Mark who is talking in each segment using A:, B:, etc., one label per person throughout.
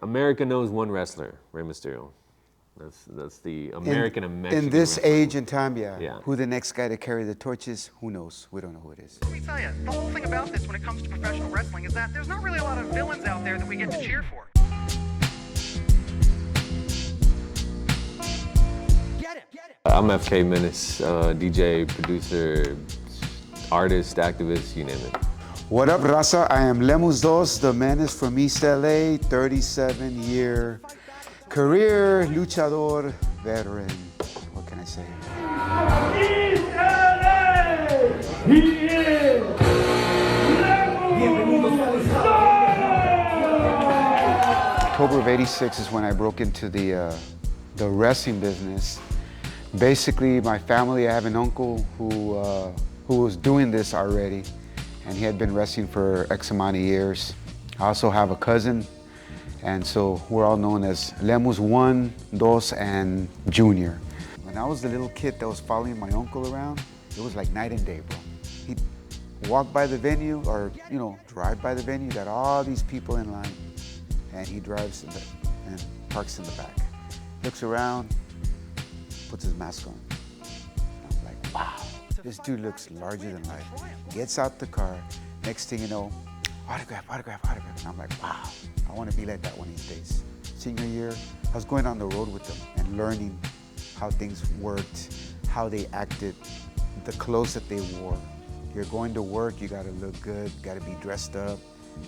A: America knows one wrestler, Rey Mysterio. That's the American and Mexican
B: in this
A: wrestling.
B: age and time, yeah.
A: Yeah.
B: Who the next guy to carry the torch is, who knows? We don't know who it is.
C: Let me tell you, the whole thing about this when it comes to professional wrestling is that there's not really a lot of villains out there that we get to cheer for.
A: I'm FK Menace, DJ, producer, artist, activist, you name it.
B: What up, Raza? I am Lemus the Menace from East LA, 37-year career, luchador, veteran. What can I say?
D: East LA! He is
B: October of '86 is when I broke into the wrestling business. Basically, my family, I have an uncle who was doing this already, and he had been wrestling for X amount of years. I also have a cousin, and so we're all known as Lemus 1, 2, and Junior. When I was the little kid that was following my uncle around, it was like night and day, bro. He'd walk by the venue, or drive by the venue, got all these people in line, and he drives and parks in the back. Looks around, puts his mask on. And I'm like, wow, this dude looks larger than life. Gets out the car, next thing you know, autograph. And I'm like, wow, I want to be like that one of these days. Senior year, I was going on the road with them and learning how things worked, how they acted, the clothes that they wore. You're going to work, you gotta look good, gotta be dressed up,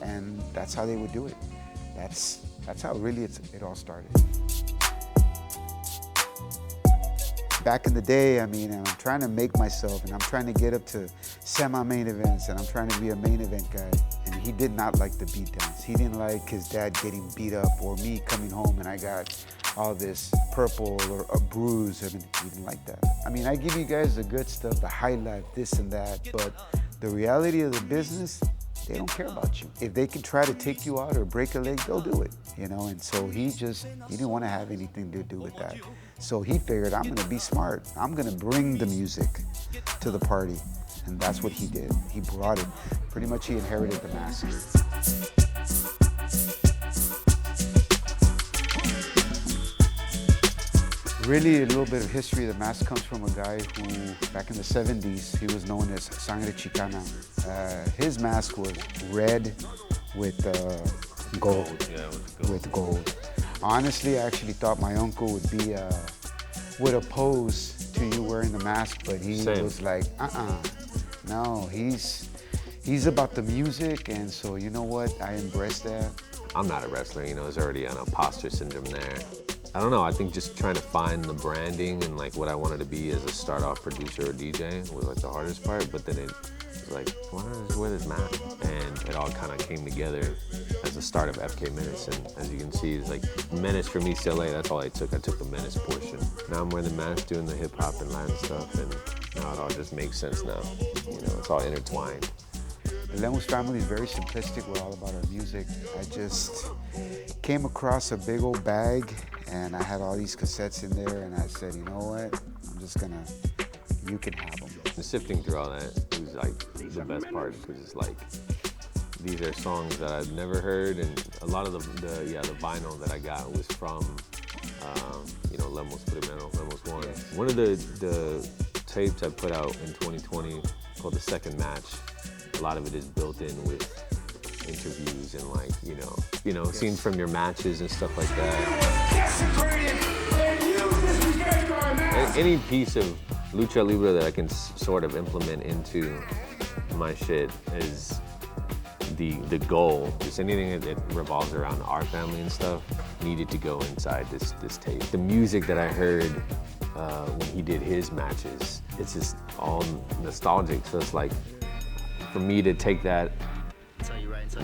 B: and that's how they would do it. That's how really it all started. Back in the day, I mean, I'm trying to make myself, and I'm trying to get up to semi-main events, and I'm trying to be a main event guy. And he did not like the beatdowns. He didn't like his dad getting beat up, or me coming home and I got all this purple or a bruise. I mean, he didn't like that. I mean, I give you guys the good stuff, the highlight, this and that, but the reality of the business, they don't care about you. If they can try to take you out or break a leg, they'll do it, And so he didn't want to have anything to do with that. So he figured, I'm gonna be smart. I'm gonna bring the music to the party. And that's what he did. He brought it. Pretty much he inherited the mask. Really, a little bit of history. The mask comes from a guy who, back in the 70s, he was known as Sangre Chicana. His mask was red with gold.
A: Yeah,
B: with gold. Honestly, I actually thought my uncle would oppose to you wearing the mask, but he was like, no, he's about the music, and so you know what? I embrace that.
A: I'm not a wrestler, there's already an imposter syndrome there. I don't know, I think just trying to find the branding and like what I wanted to be as a start-off producer or DJ was like the hardest part, but then it was like, why don't I just wear this mask? And it all kind of came together as the start of FK Menace, and as you can see, it's like Menace from East LA, that's all I took the Menace portion. Now I'm wearing the mask, doing the hip hop and Latin stuff, and now it all just makes sense now. It's all intertwined.
B: The Lemus family is very simplistic. We're all about our music. I just came across a big old bag, and I had all these cassettes in there, and I said, you know what? You can have them.
A: Sifting through all that was like the best part, because it's like, these are songs that I've never heard, and a lot of the vinyl that I got was from, Lemus Primero, Lemus 1. One of the tapes I put out in 2020 called The Second Match, a lot of it is built in with interviews and like, scenes from your matches and stuff like that. Any piece of Lucha Libre that I can sort of implement into my shit is the goal. Just anything that revolves around our family and stuff needed to go inside this tape. The music that I heard when he did his matches, it's just all nostalgic. So it's like, for me to take that,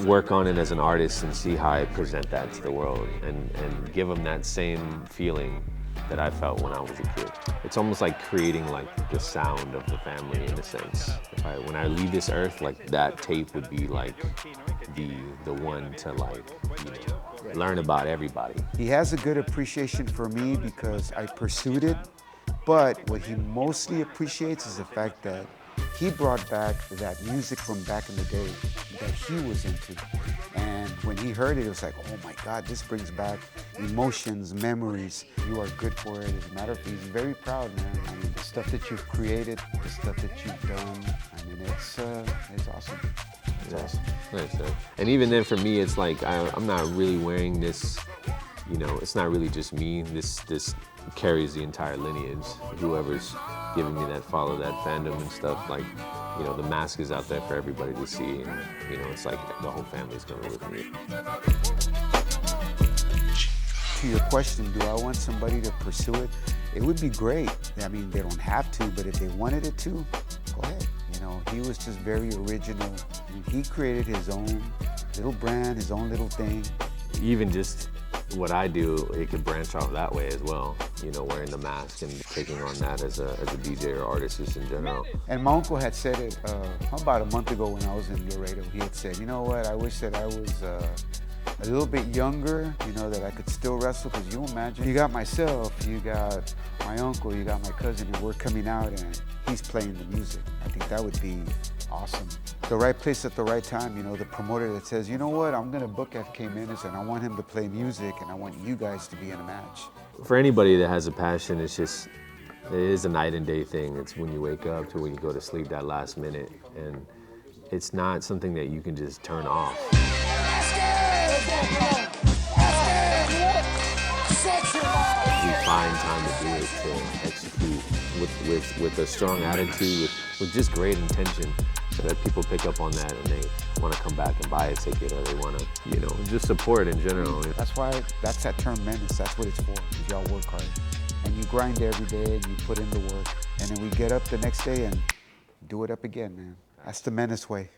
A: work on it as an artist and see how I present that to the world and give them that same feeling that I felt when I was a kid. It's almost like creating like the sound of the family in a sense. When I leave this earth, like that tape would be like the one to like, learn about everybody.
B: He has a good appreciation for me because I pursued it, but what he mostly appreciates is the fact that he brought back that music from back in the day that he was into. And And when he heard it, it was like, oh my God, this brings back emotions, memories. You are good for it. As a matter of fact, he's very proud, man. I mean, the stuff that you've created, the stuff that you've done, I mean, it's awesome. It's awesome.
A: Nice, man. And even then for me, it's like, I'm not really wearing this, you know, it's not really just me. This carries the entire lineage. Whoever's giving me that follow, that fandom and stuff, like, you know, the mask is out there for everybody to see, and, you know, it's like the whole family's coming with me.
B: To your question, do I want somebody to pursue it? It would be great. I mean, they don't have to, but if they wanted it to, go ahead. You know, he was just very original. I mean, he created his own little brand, his own little thing.
A: Even just what I do, it could branch off that way as well. You know, wearing the mask and taking on that as a DJ or artist just in general.
B: And my uncle had said it about a month ago when I was in Laredo. He had said, you know what, I wish that I was a little bit younger, you know, that I could still wrestle, because you imagine, you got myself, you got my uncle, you got my cousin, and we're coming out and he's playing the music. I think that would be awesome. The right place at the right time, you know, the promoter that says, you know what, I'm gonna book FK Menace and I want him to play music and I want you guys to be in a match.
A: For anybody that has a passion, it is a night and day thing. It's when you wake up to when you go to sleep, that last minute, and it's not something that you can just turn off. We find time to do it, to execute with a strong attitude, with just great intention, so that people pick up on that and they want to come back and buy a ticket, or they want to, you know, just support in general.
B: That's why, that's that term Menace, that's what it's for, because y'all work hard. And you grind every day and you put in the work. And then we get up the next day and do it up again, man. That's the Menace way.